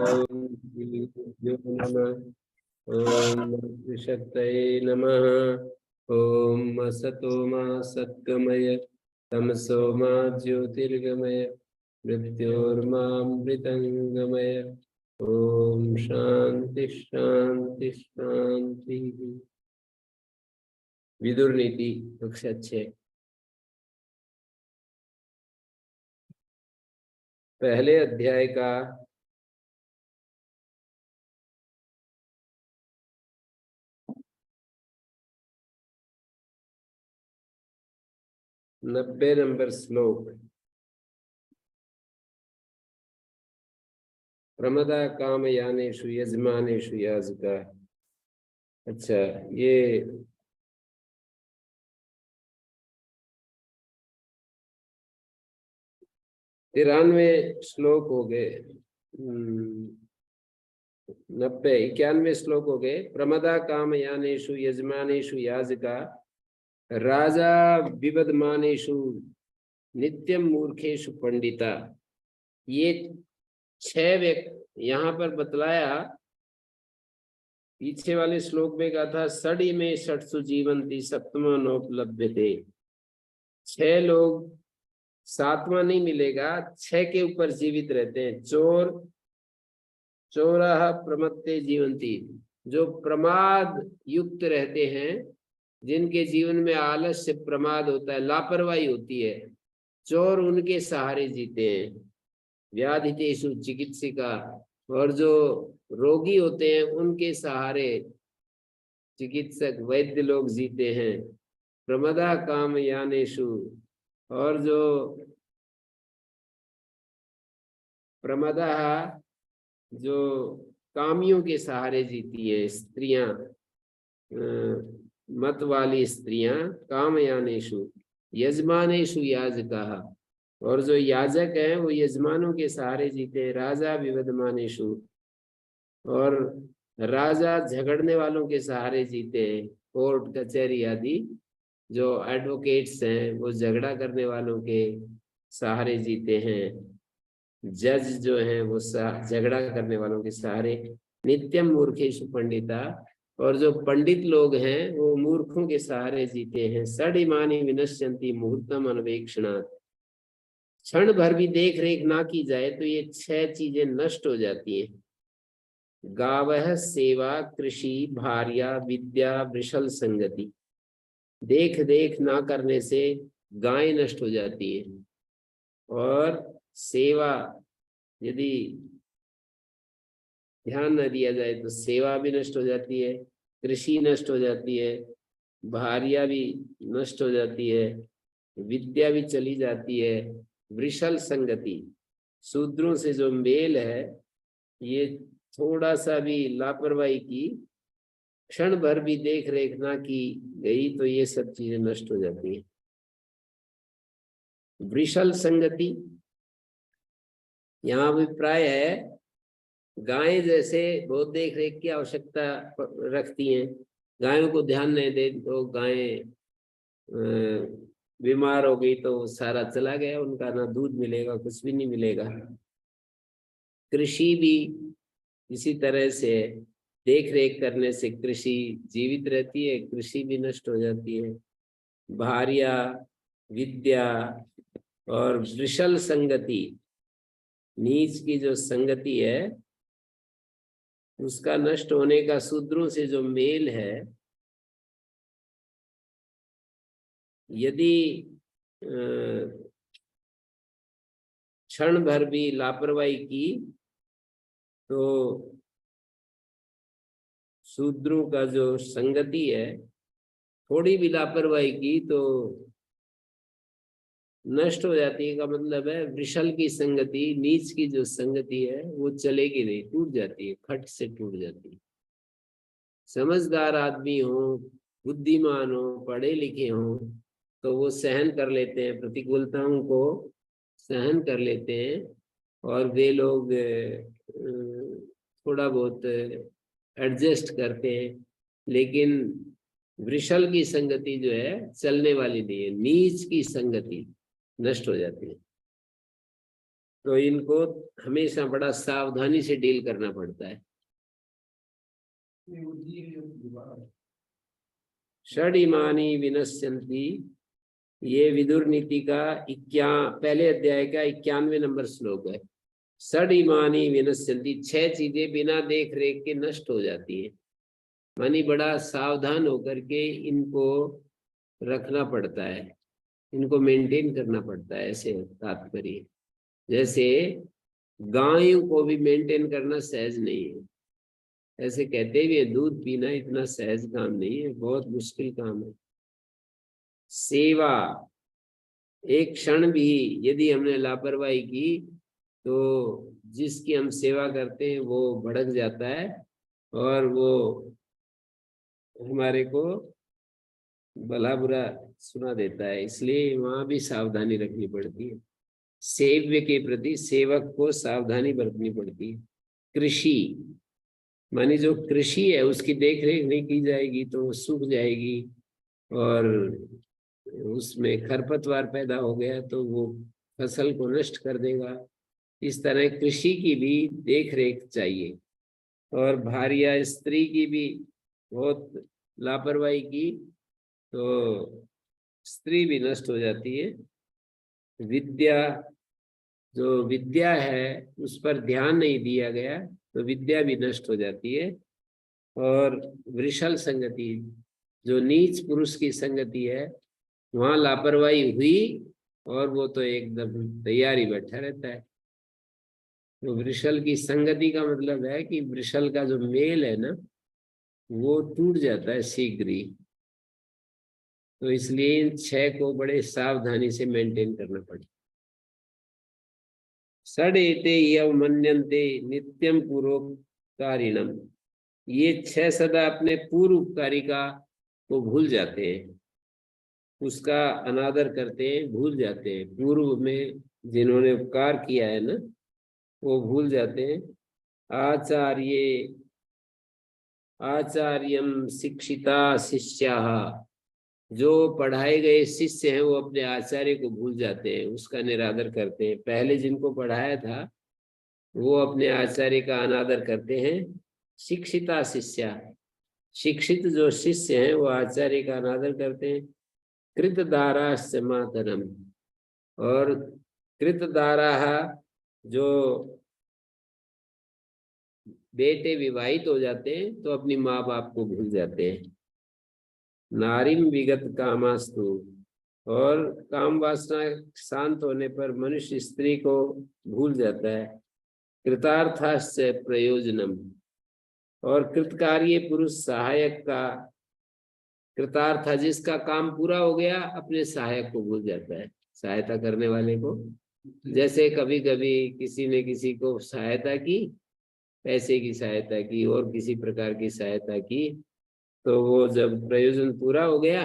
ओम श्रीगुरुभ्यो नमः। ओम शक्तये नमः। ओम असतो मा सद्गमय तमसो मा ज्योतिर्गमय मृत्योर्मामृतंगमय। ओम शांति शांति शांति। विदुर नीति कक्षा 6 पहले अध्याय का 90 नंबर श्लोक। प्रमदा कामयानेषु यजमानेषु याजका। अच्छा, ये 93 श्लोक हो गए। 90 91 श्लोक हो गए। प्रमदा कामयानेषु यजमानेषु याजका राजा विबदमानेषु नित्यम मूर्खेषु पंडिता। ये 6 व्यक्ति यहाँ पर बतलाया। पीछे वाले श्लोक में कहा था सड़ी में षट्सु जीवंती सप्तमा नोपलब्धते। 6 लोग, 7वां नहीं मिलेगा, 6 के ऊपर जीवित रहते हैं। चोर चोरः प्रमत्ते जीवंती, जो प्रमाद युक्त रहते हैं, जिनके जीवन में आलस्य प्रमाद होता है, लापरवाही होती है, चोर उनके सहारे जीते हैं। व्याधितेषु चिकित्सिका, और जो रोगी होते हैं उनके सहारे चिकित्सक वैद्य लोग जीते हैं। प्रमदा कामयानेषु, और जो प्रमदा जो कामियों के सहारे जीती है, स्त्रियां, मत वाली स्त्रियां, कामयानेषु यजमानेषु याजका, और जो याजक हैं वो यजमानों के सहारे जीते हैं। राजा विवदमानेषु, और राजा झगड़ने वालों के सहारे जीते हैं। कोर्ट कचहरी आदि जो एडवोकेट्स हैं वो झगड़ा करने वालों के सहारे जीते हैं। जज जो हैं वो झगड़ा करने वालों के सहारे। नित्यम मूर्खेषु पंडिता, और जो पंडित लोग हैं वो मूर्खों के सहारे जीते हैं। सड़िमानी विनश्यन्ति मुहूर्तम अन्वेक्षणात्, क्षण भर भी देख रेख ना की जाए तो ये 6 चीजें नष्ट हो जाती हैं। गावः सेवा कृषि भार्या विद्या वृषल संगति। देख देख ना करने से गाय नष्ट हो जाती है, और सेवा यदि ध्यान न दिया जाए तो सेवा भी नष्ट हो जाती है, कृषि नष्ट हो जाती है, भार्या भी नष्ट हो जाती है, विद्या भी चली जाती है। वृषल संगति, शूद्रों से जो मेल है, ये थोड़ा सा भी लापरवाही की, क्षण भर भी देख रेख ना की गई तो ये सब चीजें नष्ट हो जाती है। वृषल संगति, यहाँ अभिप्राय है गाय जैसे बहुत देख रेख की आवश्यकता रखती हैं, गायों को ध्यान नहीं दे तो गायें बीमार हो गई तो सारा चला गया उनका, ना दूध मिलेगा, कुछ भी नहीं मिलेगा। कृषि भी इसी तरह से देख रेख करने से कृषि जीवित रहती है, कृषि भी नष्ट हो जाती है। भार्या विद्या और वृषल संगति, नीच की जो संगति है उसका नष्ट होने का, शूद्रों से जो मेल है, यदि क्षण भर भी लापरवाही की तो शूद्रों का जो संगति है, थोड़ी भी लापरवाही की तो नष्ट हो जाती है। का मतलब है वृषल की संगति, नीच की जो संगति है वो चलेगी नहीं, टूट जाती है, खट से टूट जाती है। समझदार आदमी हो, बुद्धिमान हो, पढ़े लिखे हो तो वो सहन कर लेते हैं, प्रतिकूलताओं को सहन कर लेते हैं, और वे लोग थोड़ा बहुत एडजस्ट करते हैं। लेकिन वृषल की संगति जो है चलने वाली नहीं है, नीच की संगति नष्ट हो जाती है। तो इनको हमेशा बड़ा सावधानी से डील करना पड़ता है। षडिमानी विनश्यन्ति, ये विदुर नीति का पहले अध्याय का 91 नंबर श्लोक है। षडिमानी विनश्यन्ति, 6 चीजें बिना देख रेख के नष्ट हो जाती है। मानी बड़ा सावधान होकर के इनको रखना पड़ता है, इनको मेंटेन करना पड़ता है, ऐसे तात्पर्य। जैसे गायों को भी मेंटेन करना सहज नहीं है, ऐसे कहते भी है दूध पीना इतना सहज काम नहीं है, बहुत मुश्किल काम है। सेवा, एक क्षण भी यदि हमने लापरवाही की तो जिसकी हम सेवा करते हैं वो भड़क जाता है और वो हमारे को भला बुरा सुना देता है, इसलिए वहां भी सावधानी रखनी पड़ती है। सेव्य के प्रति सेवक को सावधानी बरतनी पड़ती है। कृषि मानी जो कृषि है उसकी देख रेख नहीं की जाएगी तो वो सूख जाएगी और उसमें खरपतवार पैदा हो गया तो वो फसल को नष्ट कर देगा। इस तरह कृषि की भी देख रेख चाहिए। और भार्या स्त्री की भी बहुत लापरवाही की तो स्त्री भी नष्ट हो जाती है। विद्या, जो विद्या है उस पर ध्यान नहीं दिया गया तो विद्या भी नष्ट हो जाती है। और वृषल संगति, जो नीच पुरुष की संगति है, वहां लापरवाही हुई और वो तो एकदम तैयार ही बैठा रहता है। तो वृषल की संगति का मतलब है कि वृषल का जो मेल है ना वो टूट जाता है शीघ्र ही। तो इसलिए इन 6 को बड़े सावधानी से मेंटेन करना पड़ेगा। षडेते यव मन्यन्ते नित्यम पूर्वकारिणम, ये 6 सदा अपने पूर्व उपकारिका को भूल जाते हैं, उसका अनादर करते हैं, भूल जाते हैं। पूर्व में जिन्होंने उपकार किया है ना वो भूल जाते हैं। आचार्यम शिक्षिता शिष्याः, जो पढ़ाए गए शिष्य हैं वो अपने आचार्य को भूल जाते हैं, उसका निरादर करते हैं। पहले जिनको पढ़ाया था वो अपने आचार्य का अनादर करते हैं। शिक्षिता शिष्या, शिक्षित जो शिष्य हैं वो आचार्य का अनादर करते हैं। कृतदाराश्च मातरम, और कृतदाराः, जो बेटे विवाहित हो जाते हैं तो अपनी माँ बाप को भूल जाते हैं। नारीम विगत कामास्तु, और काम वासना शांत होने पर मनुष्य स्त्री को भूल जाता है। कृतार्थाश्च प्रयोजनम, और कृतकार्य पुरुष सहायक का, कृतार्थ जिसका काम पूरा हो गया अपने सहायक को भूल जाता है, सहायता करने वाले को। जैसे कभी कभी किसी ने किसी को सहायता की, पैसे की सहायता की और किसी प्रकार की सहायता की, तो वो जब प्रयोजन पूरा हो गया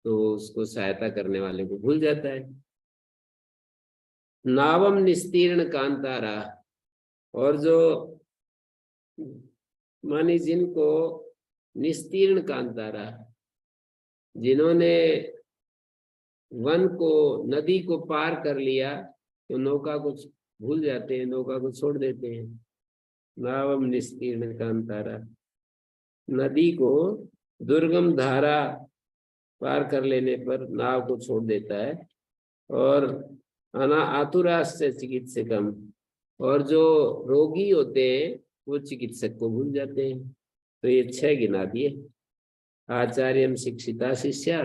तो उसको सहायता करने वाले को भूल जाता है। नावम निस्तीर्ण कांतारा, और जो मानी जिनको निस्तीर्ण कांतारा, जिन्होंने वन को, नदी को पार कर लिया तो नौका को भूल जाते हैं, नौका को छोड़ देते हैं। नावम निस्तीर्ण कांतारा, नदी को दुर्गम धारा पार कर लेने पर नाव को छोड़ देता है। और अना आतुराश्च चिकित्सकम, और जो रोगी होते हैं वो चिकित्सक को भूल जाते हैं। तो ये 6 गिना दिए। आचार्यम शिक्षिता शिष्या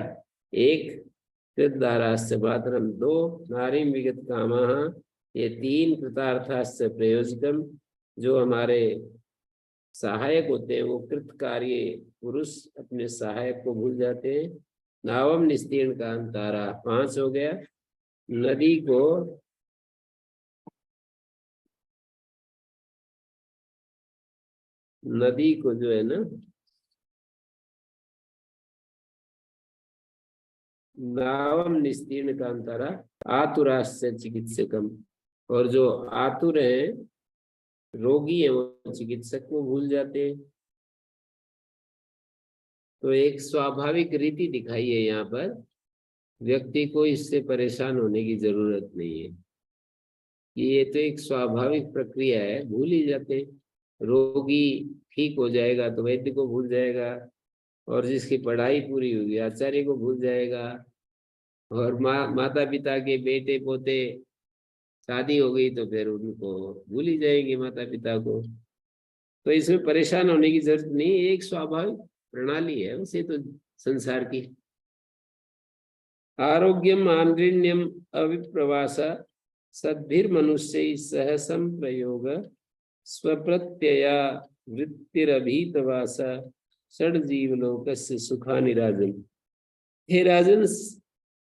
1, कृतदाराश्च मातरम 2, नारीम विगत कामाः ये 3, कृतार्थाश्च प्रयोजकम, जो हमारे सहायक होते हैं वो कृतकार्य पुरुष अपने सहायक को भूल जाते हैं। नावम निस्तीर्ण कांतारा 5 हो गया। नदी को जो है ना, नावम निस्तीर्ण कांतारा आतुराश्च चिकित्सकम, और जो आतुर है रोगी है वो चिकित्सक को भूल जाते हैं। तो एक स्वाभाविक रीति दिखाई है यहाँ पर, व्यक्ति को इससे परेशान होने की जरूरत नहीं है। कि ये तो एक स्वाभाविक प्रक्रिया है, भूल ही जाते हैं। रोगी ठीक हो जाएगा तो वैद्य को भूल जाएगा, और जिसकी पढ़ाई पूरी होगी आचार्य को भूल जाएगा, और माता पिता के बेटे पोते शादी हो गई तो फिर उनको भूल ही जाएंगे माता पिता को। तो इसमें परेशान होने की जरूरत नहीं, एक स्वाभाविक प्रणाली है वैसे तो संसार की। आरोग्यम आंद्रिण्यम अविप्रवास सद्भिर्मनुष्य सह संप्रयोग स्वप्रत्यया वृत्तिरभीतवास षड जीवलोकस्य सुखानि राजन। हे राजन,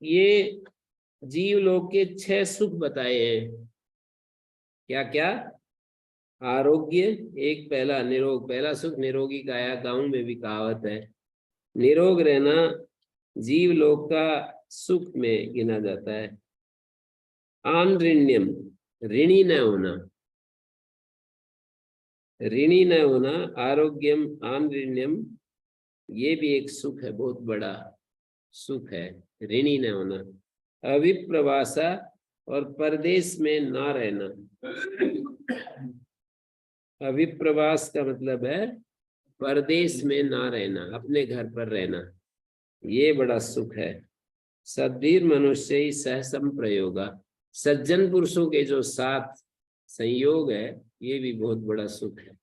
ये जीवलोक के 6 सुख बताए हैं। क्या क्या? आरोग्य एक, पहला निरोग, पहला सुख निरोगी काया, गांव में भी कहावत है। निरोग रहना जीवलोक का सुख में गिना जाता है। आनऋण्यम, ऋणी न होना, ऋणी न होना, आरोग्यम आनऋण्यम, ये भी एक सुख है, बहुत बड़ा सुख है, ऋणी न होना। अविप्रवासा, और परदेश में ना रहना। अविप्रवास का मतलब है परदेश में ना रहना, अपने घर पर रहना, ये बड़ा सुख है। सद्वीर मनुष्य ही सह संप्रयोगा, सज्जन पुरुषों के जो साथ संयोग है, ये भी बहुत बड़ा सुख है।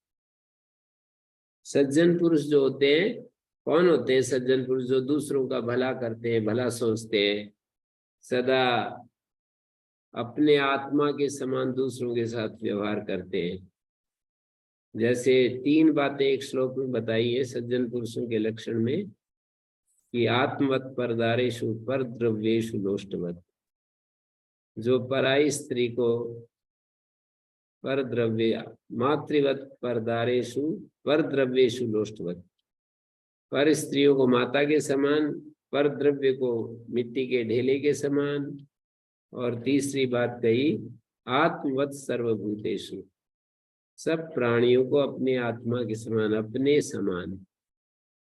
सज्जन पुरुष जो होते हैं, कौन होते हैं सज्जन पुरुष? जो दूसरों का भला करते हैं, भला सोचते हैं, सदा अपने आत्मा के समान दूसरों के साथ व्यवहार करते हैं। जैसे 3 बातें एक श्लोक में बताई है सज्जन पुरुषों के लक्षण में, कि आत्मवत परदारेषु पर द्रव्येषु लोष्टवत, जो पराई स्त्री को पर द्रव्य, मातृवत परदारेषु पर द्रव्येषु लोष्टवत, पर स्त्रियों को माता के समान, पर द्रव्य को मिट्टी के ढेले के समान, और तीसरी बात कही आत्मवत सर्वभूतेषु, सब प्राणियों को अपने आत्मा के समान, अपने समान।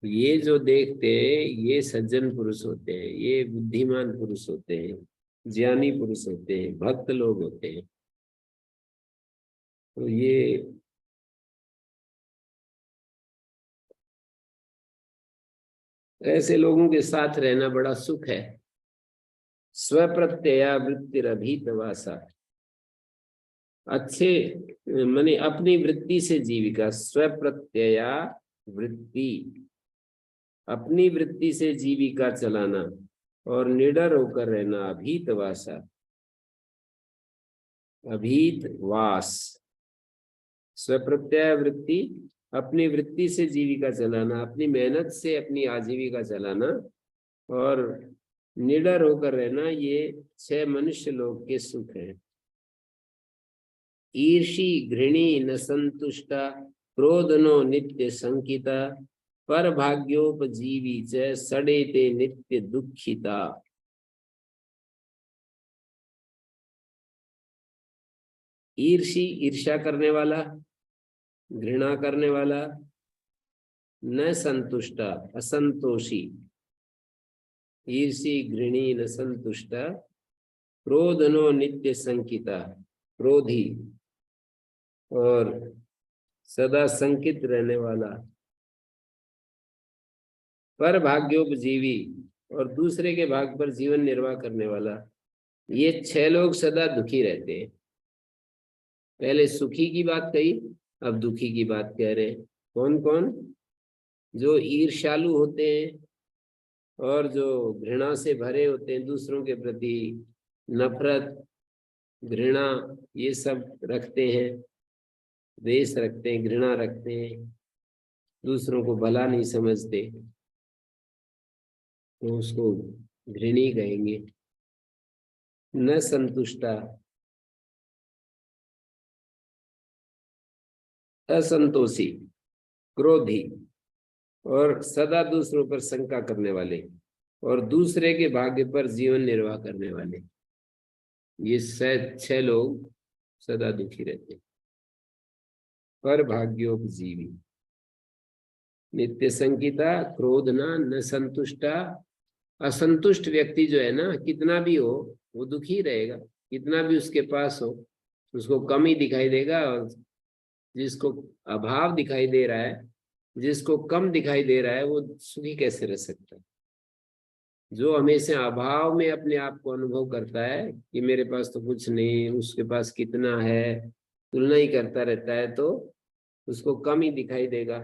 ये जो देखते हैं ये सज्जन पुरुष होते हैं, ये बुद्धिमान पुरुष होते हैं, ज्ञानी पुरुष होते हैं, भक्त लोग होते हैं। तो ये ऐसे लोगों के साथ रहना बड़ा सुख है। स्वप्रत्यया वृत्तिरभीतवासा, अच्छे माने अपनी वृत्ति से जीविका। स्वप्रत्यया वृत्ति, अपनी वृत्ति से जीविका चलाना और निडर होकर रहना। अभीतवासा, अभीतवास, स्वप्रत्यय वृत्ति, अपनी वृत्ति से जीविका चलाना, अपनी मेहनत से अपनी आजीविका चलाना और निडर होकर रहना, ये 6 मनुष्य लोक के सुख हैं। ईर्षी घृणी न संतुष्टा, क्रोधनो नित्य संकिता, पर भाग्योपजीवी च सड़ेते नित्य दुखिता। ईर्षी, ईर्ष्या करने वाला, घृणा करने वाला, न संतुष्टा, असंतोषी, ईर्षी घृणी न संतुष्टा, क्रोधनो नित्य संकिता, क्रोधी और सदा संकित रहने वाला, पर भाग्योपजीवी, और दूसरे के भाग पर जीवन निर्वाह करने वाला। ये 6 लोग सदा दुखी रहते हैं। पहले सुखी की बात कही, अब दुखी की बात कह रहे हैं। कौन कौन? जो ईर्ष्यालु होते हैं और जो घृणा से भरे होते हैं, दूसरों के प्रति नफरत, घृणा, ये सब रखते हैं, द्वेष रखते हैं, घृणा रखते हैं, दूसरों को भला नहीं समझते, तो उसको घृणी कहेंगे। न संतुष्टा, असंतोषी, क्रोधी और सदा दूसरों पर शंका करने वाले और दूसरे के भाग्य पर जीवन निर्वाह करने वाले, ये 6 लोग सदा दुखी रहते हैं। पर भाग्योपजीवी, नित्य संकिता, क्रोधना, न संतुष्टा। असंतुष्ट व्यक्ति जो है ना, कितना भी हो वो दुखी रहेगा, कितना भी उसके पास हो, उसको कम ही दिखाई देगा, और जिसको अभाव दिखाई दे रहा है, जिसको कम दिखाई दे रहा है, वो सुखी कैसे रह सकता है? जो हमेशा अभाव में अपने आप को अनुभव करता है कि मेरे पास तो कुछ नहीं, उसके पास कितना है, तुलना ही करता रहता है, तो उसको कम ही दिखाई देगा।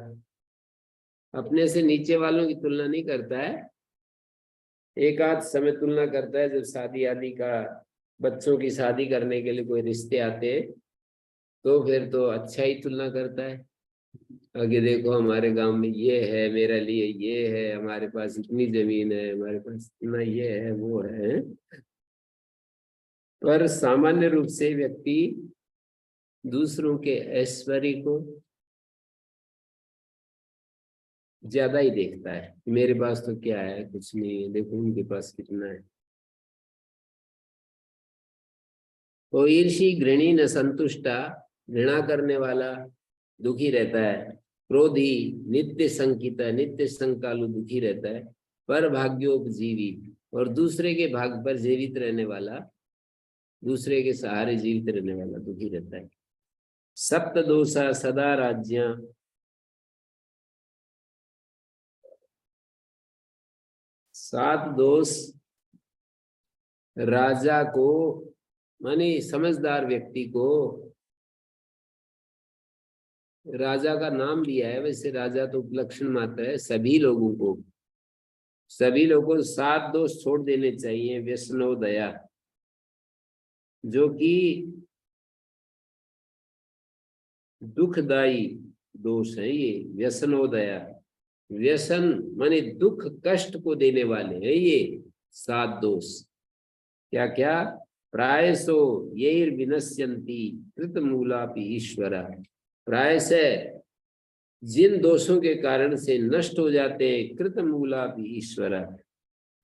अपने से नीचे वालों की तुलना नहीं करता है, एक आध समय तुलना करता है, जब शादी आदि का, बच्चों की शादी करने के लिए कोई रिश्ते आते हैं, तो फिर तो अच्छा ही तुलना करता है। आगे देखो हमारे गांव में ये है, मेरे लिए ये है, हमारे पास इतनी जमीन है, हमारे पास इतना ये है, वो है। पर सामान्य रूप से व्यक्ति दूसरों के ऐश्वर्य को ज्यादा ही देखता है। मेरे पास तो क्या है, कुछ नहीं है, देखो उनके पास कितना है। तो ईर्षी घृणी न संतुष्टा, घृणा करने वाला दुखी रहता है। क्रोधी नित्य संकिता, नित्य संकालु दुखी रहता है। पर भाग्योपजीवी, और दूसरे के भाग पर जीवित रहने वाला, दूसरे के सहारे जीवित रहने वाला दुखी रहता है। सप्त दोषा सदा राज्य, 7 दोष राजा को, माने समझदार व्यक्ति को, राजा का नाम दिया है, वैसे राजा तो उपलक्षण मात्र है। सभी लोगों को, सभी लोगों को 7 दोष छोड़ देने चाहिए। व्यसनोदया, जो कि दुखदाई दोष है ये। व्यसनोदया, व्यसन माने दुख कष्ट को देने वाले हैं ये 7 दोष। क्या क्या? प्रायसो येर विनश्यन्ति कृत मूलापि ईश्वरा, प्रायश जिन दोषों के कारण से नष्ट हो जाते हैं कृत मूलापि ईश्वरा,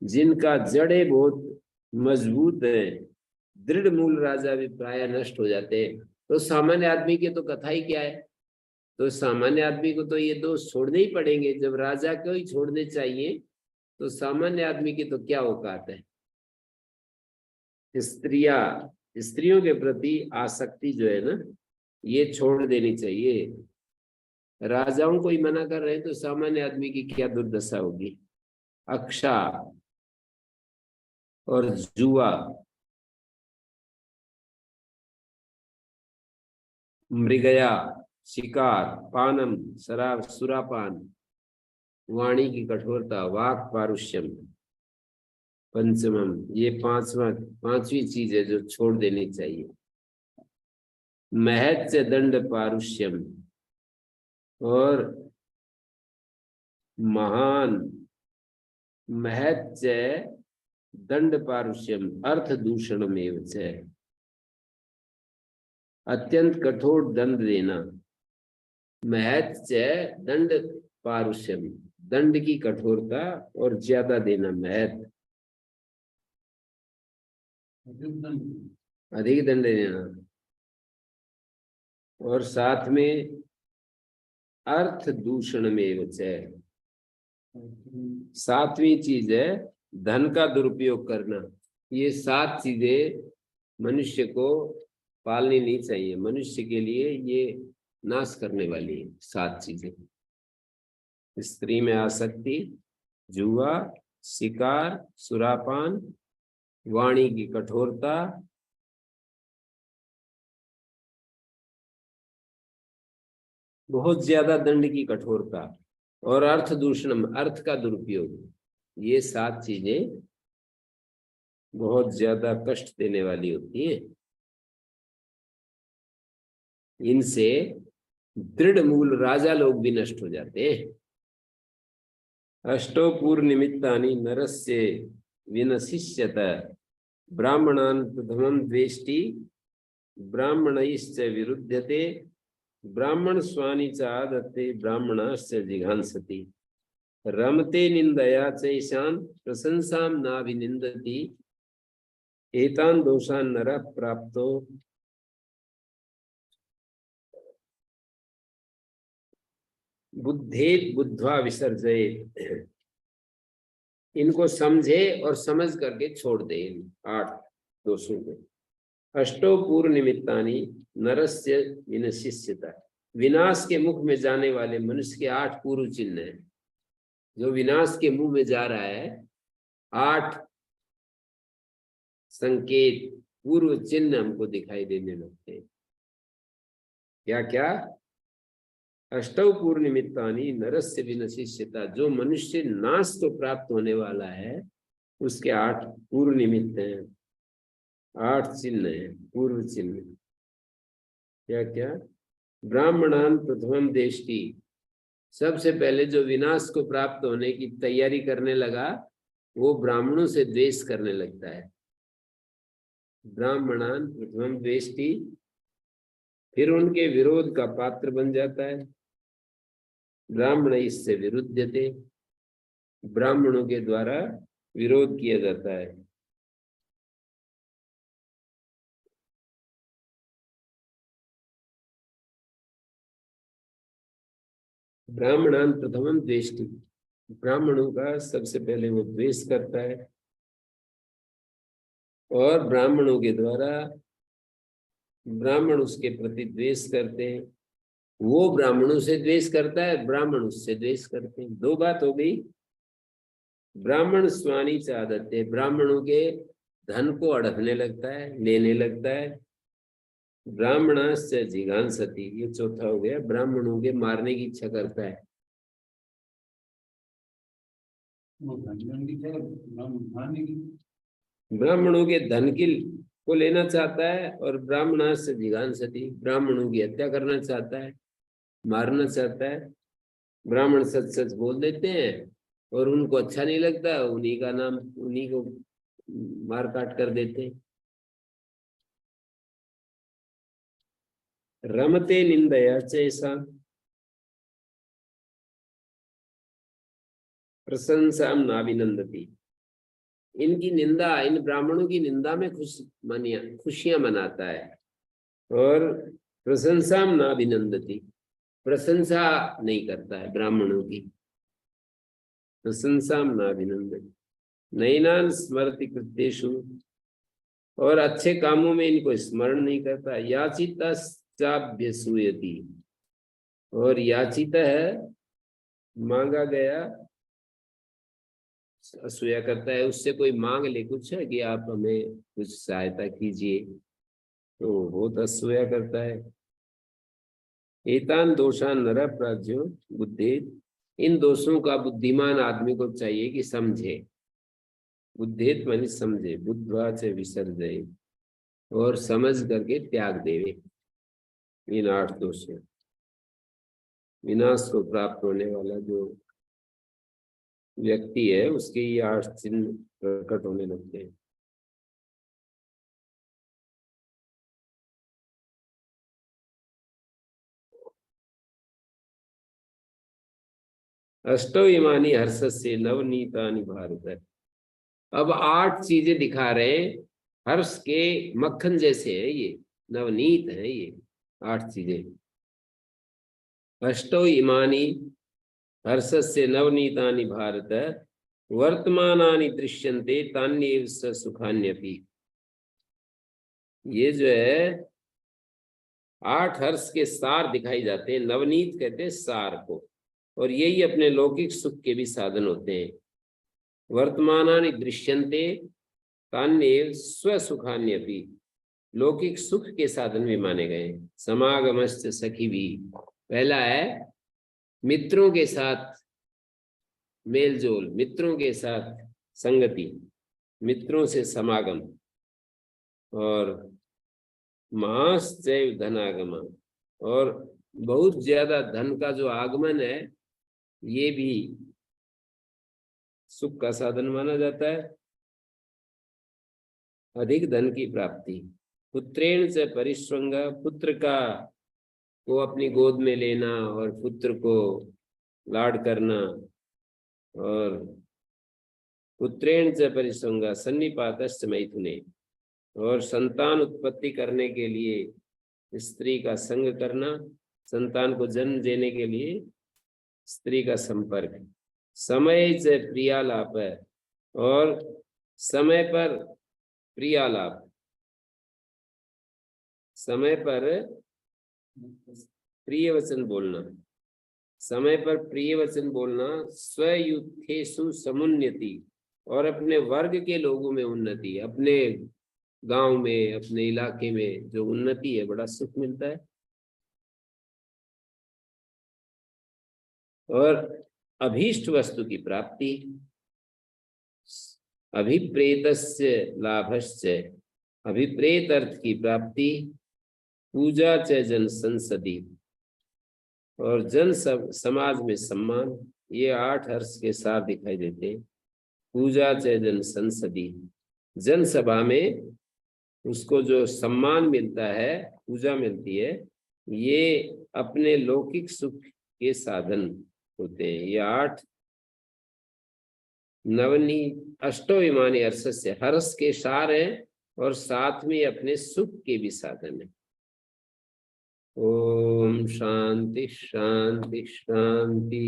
जिनका जड़े बहुत मजबूत है, दृढ़ मूल राजा भी प्राय नष्ट हो जाते हैं। तो सामान्य आदमी की तो कथा ही क्या है। तो सामान्य आदमी को तो ये दोष छोड़ने ही पड़ेंगे। जब राजा को ही छोड़ने चाहिए, तो सामान्य आदमी की तो क्या औकात है। स्त्रियों के प्रति आसक्ति जो है ना, ये छोड़ देनी चाहिए। राजाओं को ही मना कर रहे हैं, तो सामान्य आदमी की क्या दुर्दशा होगी। अक्षा और जुआ, मृगया शिकार, पानम शराब सुरापान, वाणी की कठोरता, वाक पारुष्यम, पंचमम, ये 5वीं चीज है जो छोड़ देनी चाहिए। महच दंड पारुष्यम, और महान महच दंड पारुष्यम अर्थ दूषण में च, अत्यंत कठोर दंड देना। महच दंड पारुष्यम, दंड की कठोरता और ज्यादा देना। महत अधिक दंड देना, और साथ में अर्थ दूषण में च, 7वीं चीज है धन का दुरुपयोग करना। ये 7 चीजें मनुष्य को पालनी नहीं चाहिए। मनुष्य के लिए ये नाश करने वाली है 7 चीजें। स्त्री में आसक्ति, जुआ, शिकार, सुरापान, वाणी की कठोरता, बहुत ज्यादा दंड की कठोरता, और अर्थ दूषण, अर्थ का दुरुपयोग। ये 7 चीजें बहुत ज्यादा कष्ट देने वाली होती है। इनसे दृढ़ मूल राजा लोग भी नष्ट हो जाते हैं। अष्टो पूर्व निमित्तानि नरस्य विनशिष्यत, ब्राह्मणान् प्रथमं द्वेष्टि ब्राह्मणैश्च विरुध्यते, ब्राह्मण स्वानि च आदत्ते ब्राह्मणाश्च जिघांसति, रमते निंदया चैषान् प्रशंसां नाभिनिन्दति, एतान् दोषान् नरः प्राप्तो बुद्धेत बुद्ध्वा विसर्जयेत। इनको समझे और समझ करके छोड़ दे इन 8 दोषों को। अष्टो पूर्व निमित्तानि नरस्य विनशिष्यता। विनाश के मुख में जाने वाले मनुष्य के 8 पूर्व चिन्ह हैं। जो विनाश के मुंह में जा रहा है, 8 संकेत पूर्व चिन्ह हमको दिखाई देने लगते हैं। क्या क्या? अष्टौ पूर्व निमित्तानि नरस्य विनशिष्यता। जो मनुष्य नाश को प्राप्त होने वाला है उसके 8 पूर्व निमित्त हैं, 8 चिन्ह हैं, पूर्व चिन्ह। क्या क्या? ब्राह्मणान प्रथमम देष्टि। सबसे पहले जो विनाश को प्राप्त होने की तैयारी करने लगा वो ब्राह्मणों से द्वेष करने लगता है। ब्राह्मणान प्रथमम द्वेष्टि, फिर उनके विरोध का पात्र बन जाता है। ब्राह्मण इससे विरुद्धते, ब्राह्मणों के द्वारा विरोध किया जाता है। ब्राह्मणान प्रथमम द्वेष्टि, ब्राह्मणों का सबसे पहले वो द्वेष करता है और ब्राह्मणों के द्वारा ब्राह्मण उसके प्रति द्वेष करते हैं। वो ब्राह्मणों से द्वेष करता है, ब्राह्मण उससे द्वेष करते हैं। 2 बात हो गई। ब्राह्मण स्वानी चाहते, ब्राह्मणों के धन को अड़कने लगता है, लेने लगता है। ब्राह्मणास्य जिघांसति, ये चौथा हो गया। ब्राह्मणों के मारने की इच्छा करता है। ब्राह्मणों के धन को लेना चाहता है और ब्राह्मणास्य जिघांसति, ब्राह्मणों की हत्या करना चाहता है, मारना चाहता है। ब्राह्मण सच सच बोल देते हैं और उनको अच्छा नहीं लगता, उन्हीं का नाम, उन्हीं को मार काट कर देते हैं। रमते निंदया चैसा प्रशंसा नाभिनंदती। इनकी निंदा, इन ब्राह्मणों की निंदा में खुशियां मनाता है और प्रशंसा नाभिनंदती, प्रशंसा नहीं करता है ब्राह्मणों की। प्रशंसा नाभिनंदती नैनान स्मरति कृत्येषु, और अच्छे कामों में इनको स्मरण नहीं करता। याचिता चाभ्यसूयति, और याचिता है मांगा गया असूया करता है। उससे कोई मांग ले कुछ है कि आप हमें कुछ सहायता कीजिए, तो बहुत असूया करता है। एतान दोषान नर प्राज्यो बुद्धि, इन दोषों का बुद्धिमान आदमी को चाहिए कि समझे। बुद्धेत मानी समझे, बुद्धवा से विसर्जय, और समझ करके त्याग देवे इन 8 दोषों। विनाश को प्राप्त होने वाला जो व्यक्ति है उसके ये 8 चिन्ह प्रकट होने लगते हैं। अष्टो इमानी हर्षस्य नवनीतानि भारत। अब 8 चीजें दिखा रहे हैं, हर्ष के मक्खन जैसे है ये, नवनीत है ये 8 चीजें। अष्टो इमानी हर्षस्य नवनीतानि भारत वर्तमानानि दृश्यन्ते तान्येव स सुखान्यपि। ये जो है 8 हर्ष के सार दिखाई जाते हैं। नवनीत कहते हैं सार को, और यही अपने लौकिक सुख के भी साधन होते हैं। वर्तमानानि दृश्यन्ते तान्येव स्वसुखान्यपि, लौकिक सुख के साधन भी माने गए। समागमश्च सखी भी, पहला है मित्रों के साथ मेलजोल, मित्रों के साथ संगति, मित्रों से समागम। और महाश्चैव धनागम, और बहुत ज्यादा धन का जो आगमन है ये भी सुख का साधन माना जाता है। अधिक धन की प्राप्ति। पुत्रेण से परिश्वंग, पुत्र का को अपनी गोद में लेना और पुत्र को लाड करना। और पुत्रेण से परिश्वंग सन्निपातश्च मैथुने, और संतान उत्पत्ति करने के लिए स्त्री का संग करना, संतान को जन्म देने के लिए स्त्री का संपर्क। समय से प्रियालाप है, और समय पर प्रियालाप, समय पर प्रिय वचन बोलना, समय पर प्रिय वचन बोलना, स्वयुथेषु समुन्नति, और अपने वर्ग के लोगों में उन्नति, अपने गांव में, अपने इलाके में जो उन्नति है, बड़ा सुख मिलता है। और अभीष्ट वस्तु की प्राप्ति, अभिप्रेतस्य लाभस्य, अभिप्रेत अर्थ की प्राप्ति, पूजा च जन संसदि, और जन समाज में सम्मान, ये 8 हर्ष के साथ दिखाई देते। पूजा च जन संसदि, जनसभा में उसको जो सम्मान मिलता है, पूजा मिलती है, ये अपने लौकिक सुख के साधन होते हैं। ये 8 नवनी अष्टो विमानी हर्ष से, हर्ष के सार हैं और साथ में अपने सुख के भी साधन है। ओम शांति शांति शांति।